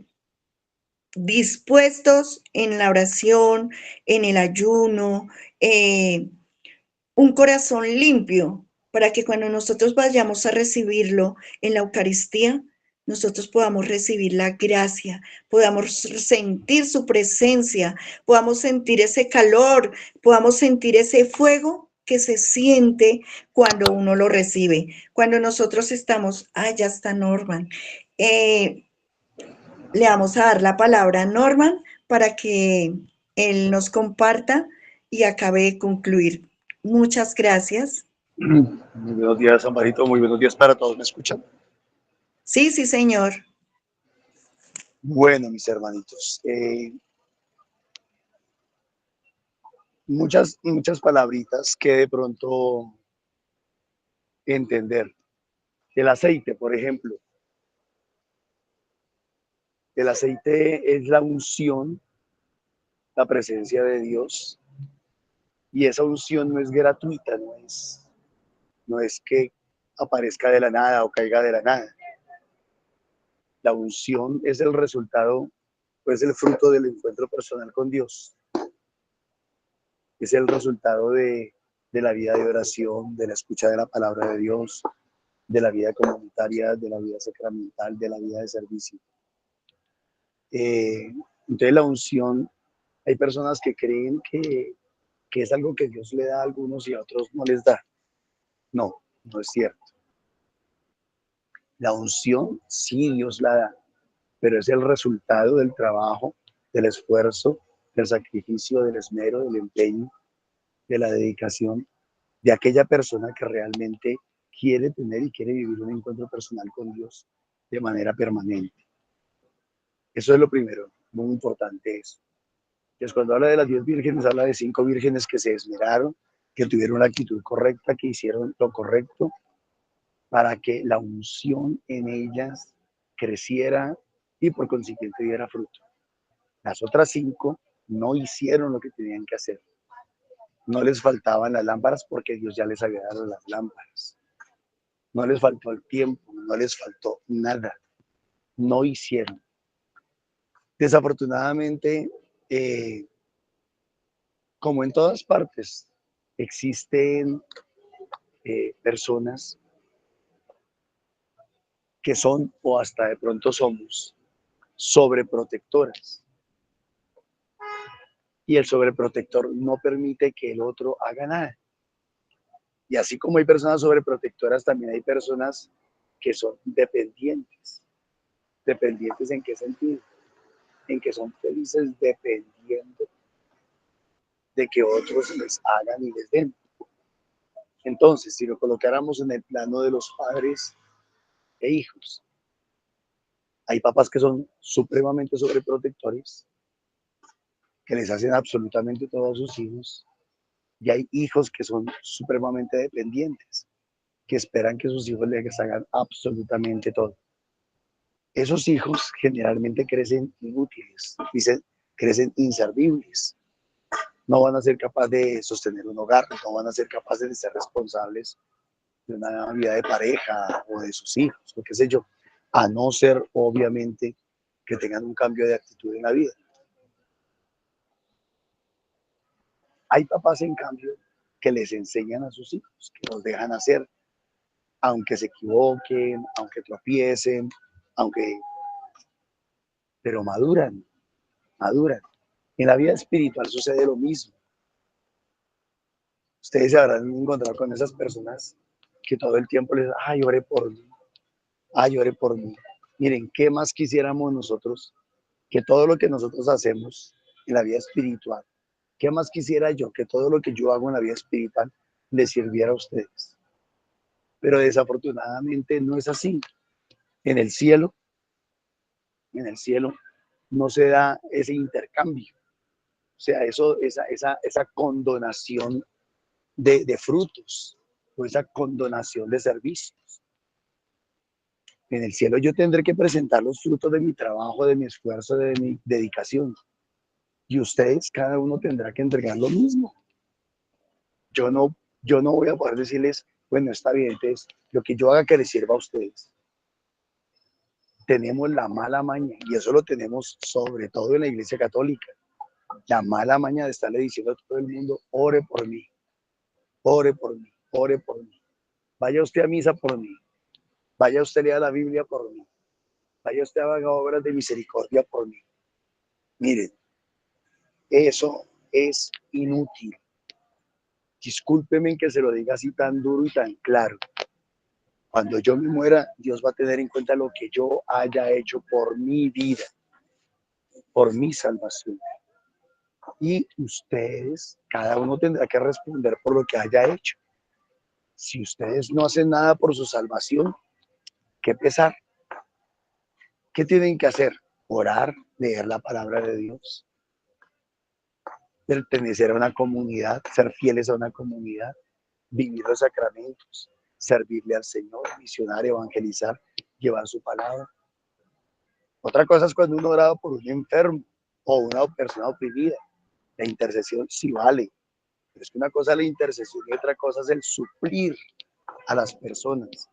dispuestos en la oración, en el ayuno, un corazón limpio para que cuando nosotros vayamos a recibirlo en la Eucaristía, nosotros podamos recibir la gracia, podamos sentir su presencia, podamos sentir ese calor, podamos sentir ese fuego que se siente cuando uno lo recibe. Cuando nosotros estamos, ya está Norman. Le vamos a dar la palabra a Norman para que él nos comparta y acabe de concluir. Muchas gracias. Muy buenos días, Amparito. Muy buenos días para todos. ¿Me escuchan? Sí, sí, señor. Bueno, mis hermanitos. Muchas palabritas que de pronto entender. El aceite, por ejemplo. El aceite es la unción, la presencia de Dios. Y esa unción no es gratuita, no es que aparezca de la nada o caiga de la nada. La unción es el resultado, pues el fruto del encuentro personal con Dios. Es el resultado de la vida de oración, de la escucha de la palabra de Dios, de la vida comunitaria, de la vida sacramental, de la vida de servicio. Entonces la unción, hay personas que creen que es algo que Dios le da a algunos y a otros no les da. No, no es cierto. La unción sí Dios la da, pero es el resultado del trabajo, del esfuerzo, del sacrificio, del esmero, del empeño, de la dedicación de aquella persona que realmente quiere tener y quiere vivir un encuentro personal con Dios de manera permanente. Eso es lo primero, muy importante eso. Entonces, cuando habla de las 10 vírgenes, habla de 5 vírgenes que se esmeraron, que tuvieron la actitud correcta, que hicieron lo correcto para que la unción en ellas creciera y por consiguiente diera fruto. Las otras 5 no hicieron lo que tenían que hacer. No les faltaban las lámparas porque Dios ya les había dado las lámparas. No les faltó el tiempo, no les faltó nada. No hicieron. Desafortunadamente, como en todas partes, existen personas que son, o hasta de pronto somos, sobreprotectoras. Y el sobreprotector no permite que el otro haga nada. Y así como hay personas sobreprotectoras, también hay personas que son dependientes. ¿Dependientes en qué sentido? En que son felices dependiendo de que otros les hagan y les den. Entonces, si lo colocáramos en el plano de los padres e hijos, hay papás que son supremamente sobreprotectores, que les hacen absolutamente todo a sus hijos, y hay hijos que son supremamente dependientes, que esperan que sus hijos les hagan absolutamente todo. Esos hijos generalmente crecen inútiles, crecen inservibles. No van a ser capaces de sostener un hogar, no van a ser capaces de ser responsables de una vida de pareja o de sus hijos, o qué sé yo, a no ser obviamente que tengan un cambio de actitud en la vida. Hay papás, en cambio, que les enseñan a sus hijos, que los dejan hacer, aunque se equivoquen, aunque tropiecen, aunque pero maduran. En la vida espiritual sucede lo mismo. Ustedes se habrán encontrado con esas personas que todo el tiempo les, ay, ore por mí, ay, ore por mí. Miren, ¿qué más quisiéramos nosotros que todo lo que nosotros hacemos en la vida espiritual? ¿Qué más quisiera yo que todo lo que yo hago en la vida espiritual les sirviera a ustedes? Pero desafortunadamente no es así. En el cielo no se da ese intercambio. O sea, esa condonación de frutos o esa condonación de servicios. En el cielo yo tendré que presentar los frutos de mi trabajo, de mi esfuerzo, de mi dedicación. Y ustedes, cada uno tendrá que entregar lo mismo. Yo no voy a poder decirles, bueno, está bien, entonces lo que yo haga que les sirva a ustedes. Tenemos la mala maña, y eso lo tenemos sobre todo en la Iglesia Católica, la mala maña de estarle diciendo a todo el mundo, ore por mí, ore por mí, ore por mí. Vaya usted a misa por mí, vaya usted a leer la Biblia por mí, vaya usted a hacer obras de misericordia por mí. Miren, eso es inútil. Discúlpeme que se lo diga así tan duro y tan claro. Cuando yo me muera, Dios va a tener en cuenta lo que yo haya hecho por mi vida, por mi salvación. Y ustedes, cada uno tendrá que responder por lo que haya hecho. Si ustedes no hacen nada por su salvación, qué pesar. ¿Qué tienen que hacer? Orar, leer la palabra de Dios, pertenecer a una comunidad, ser fieles a una comunidad, vivir los sacramentos, servirle al Señor, misionar, evangelizar, llevar su palabra. Otra cosa es cuando uno oraba por un enfermo o una persona oprimida. La intercesión sí vale, pero es que una cosa es la intercesión y otra cosa es el suplir a las personas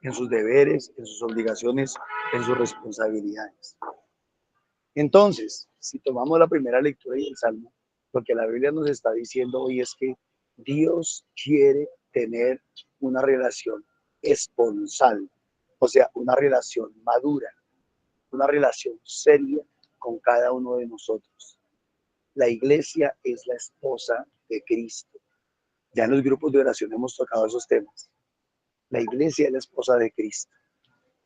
en sus deberes, en sus obligaciones, en sus responsabilidades. Entonces, si tomamos la primera lectura y el Salmo, lo que la Biblia nos está diciendo hoy es que Dios quiere tener una relación esponsal, o sea, una relación madura, una relación seria con cada uno de nosotros. La iglesia es la esposa de Cristo. Ya en los grupos de oración hemos tocado esos temas. La iglesia es la esposa de Cristo.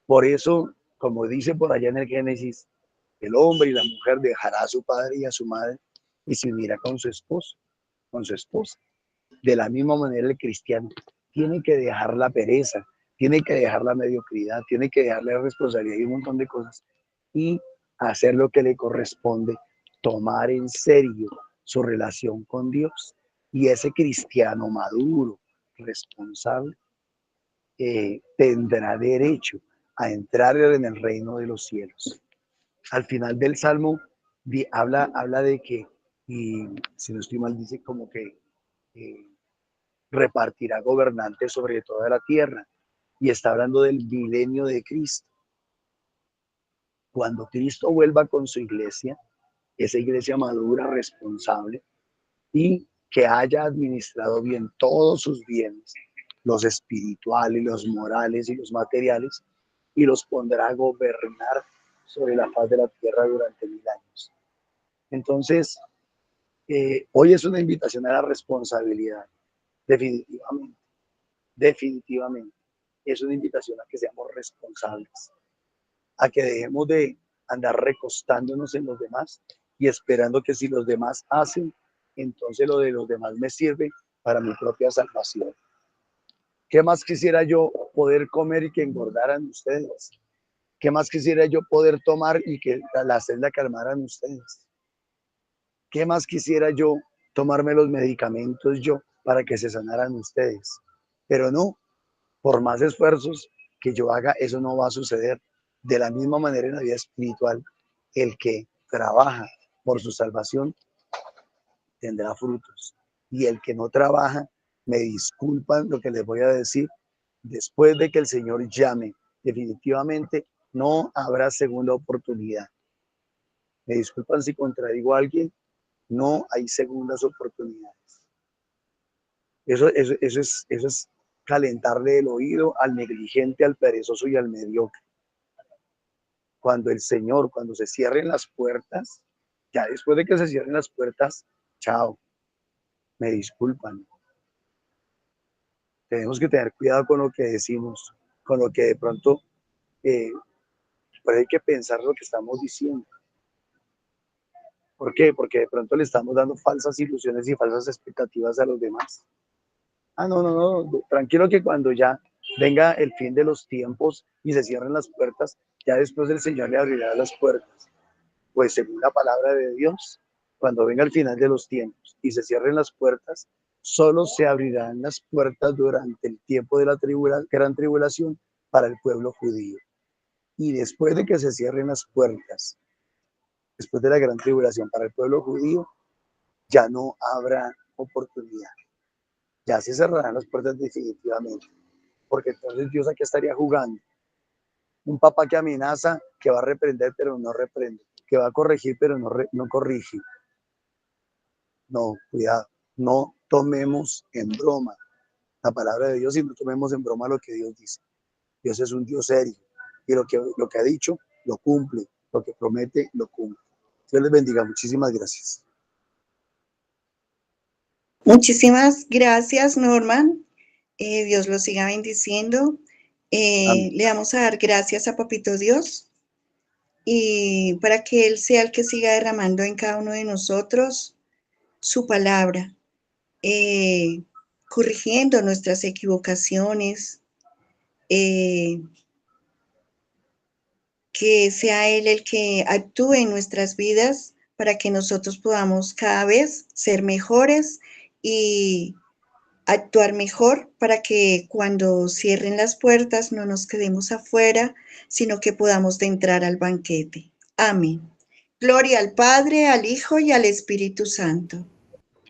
Por eso, como dice por allá en el Génesis, el hombre y la mujer dejará a su padre y a su madre y se unirá con su esposo, con su esposa. De la misma manera el cristiano tiene que dejar la pereza, tiene que dejar la mediocridad, tiene que dejar la responsabilidad y un montón de cosas y hacer lo que le corresponde, tomar en serio su relación con Dios. Y ese cristiano maduro, responsable, tendrá derecho a entrar en el reino de los cielos. Al final del Salmo habla de que, y si no estoy mal, dice como que repartirá gobernantes sobre toda la tierra. Y está hablando del milenio de Cristo. Cuando Cristo vuelva con su iglesia, esa iglesia madura, responsable, y que haya administrado bien todos sus bienes, los espirituales, los morales y los materiales, y los pondrá a gobernar sobre la faz de la tierra durante 1000 años. Entonces, hoy es una invitación a la responsabilidad, definitivamente, definitivamente. Es una invitación a que seamos responsables, a que dejemos de andar recostándonos en los demás y esperando que si los demás hacen, entonces lo de los demás me sirve para mi propia salvación. ¿Qué más quisiera yo poder comer y que engordaran ustedes? ¿Qué más quisiera yo poder tomar y que la sed la calmaran ustedes? ¿Qué más quisiera yo tomarme los medicamentos yo para que se sanaran ustedes? Pero no, por más esfuerzos que yo haga, eso no va a suceder. De la misma manera en la vida espiritual, el que trabaja por su salvación tendrá frutos. Y el que no trabaja, me disculpan lo que les voy a decir, después de que el Señor llame, definitivamente no habrá segunda oportunidad. Me disculpan si contradigo a alguien, no hay segundas oportunidades. Eso es calentarle el oído al negligente, al perezoso y al mediocre. cuando el Señor, cuando se cierren las puertas, ya después de que se cierren las puertas, chao, me disculpan. Tenemos que tener cuidado con lo que decimos, con lo que de pronto, pero hay que pensar lo que estamos diciendo. ¿Por qué? Porque de pronto le estamos dando falsas ilusiones y falsas expectativas a los demás. No, tranquilo que cuando ya venga el fin de los tiempos y se cierren las puertas, ya después el Señor le abrirá las puertas. Pues según la palabra de Dios, cuando venga el final de los tiempos y se cierren las puertas, solo se abrirán las puertas durante el tiempo de la gran tribulación para el pueblo judío. Y después de que se cierren las puertas, después de la gran tribulación para el pueblo judío, ya no habrá oportunidad. Ya se cerrarán las puertas definitivamente. Porque entonces Dios aquí estaría jugando. Un papá que amenaza, que va a reprender, pero no reprende. Que va a corregir, pero no corrige. No, cuidado. No tomemos en broma la palabra de Dios y no tomemos en broma lo que Dios dice. Dios es un Dios serio. Y lo que ha dicho, lo cumple. Lo que promete, lo cumple. Dios les bendiga. Muchísimas gracias. Muchísimas gracias, Norman. Dios los siga bendiciendo. Le vamos a dar gracias a Papito Dios y para que Él sea el que siga derramando en cada uno de nosotros su palabra, corrigiendo nuestras equivocaciones, que sea Él el que actúe en nuestras vidas para que nosotros podamos cada vez ser mejores y actuar mejor para que cuando cierren las puertas no nos quedemos afuera, sino que podamos entrar al banquete. Amén. Gloria al Padre, al Hijo y al Espíritu Santo.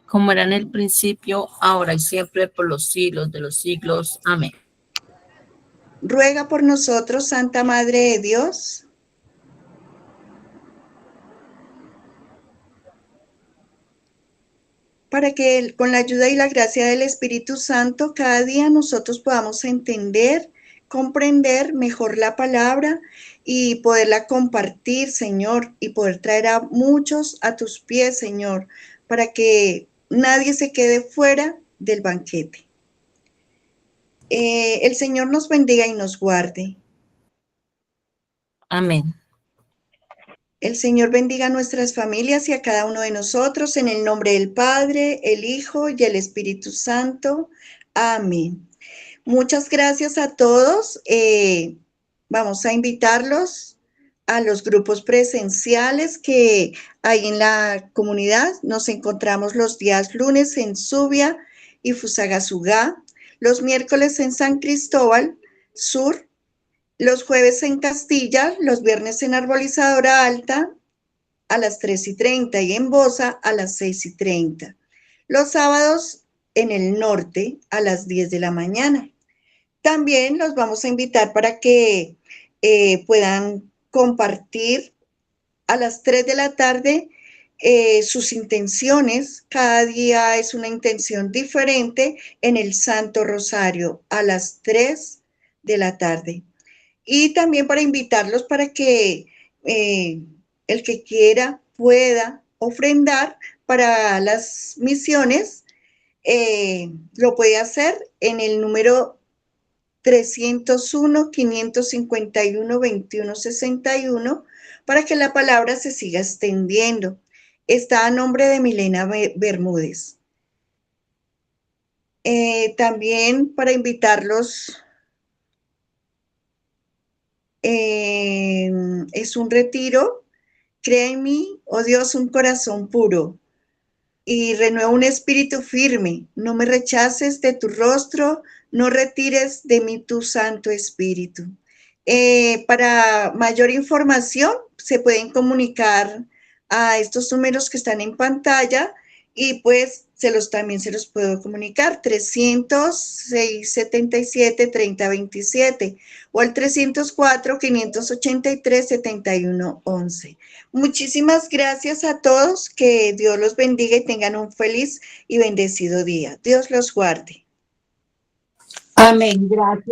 Como era en el principio, ahora y siempre, por los siglos de los siglos. Amén. Ruega por nosotros, Santa Madre de Dios, para que con la ayuda y la gracia del Espíritu Santo cada día nosotros podamos entender, comprender mejor la palabra y poderla compartir, Señor, y poder traer a muchos a tus pies, Señor, para que nadie se quede fuera del banquete. El Señor nos bendiga y nos guarde. Amén. El Señor bendiga a nuestras familias y a cada uno de nosotros en el nombre del Padre, el Hijo y el Espíritu Santo. Amén. Muchas gracias a todos. Vamos a invitarlos a los grupos presenciales que hay en la comunidad. Nos encontramos los días lunes en Subia y Fusagasugá, los miércoles en San Cristóbal Sur, los jueves en Castilla, los viernes en Arbolizadora Alta a las 3:30 y en Bosa a las 6:30. Los sábados en el norte a las 10 de la mañana. También los vamos a invitar para que puedan compartir a las 3 de la tarde sus intenciones. Cada día es una intención diferente en el Santo Rosario a las 3 de la tarde. Y también para invitarlos para que el que quiera pueda ofrendar para las misiones, lo puede hacer en el número 301-551-2161 para que la palabra se siga extendiendo. Está a nombre de Milena Bermúdez. También para invitarlos, es un retiro. Crea en mí, oh Dios, un corazón puro y renueva un espíritu firme. No me rechaces de tu rostro, no retires de mí tu Santo Espíritu. Para mayor información, se pueden comunicar a estos números que están en pantalla y pues también se los puedo comunicar, 300-677-3027 o al 304-583-7111. Muchísimas gracias a todos, que Dios los bendiga y tengan un feliz y bendecido día. Dios los guarde. Amén, gracias.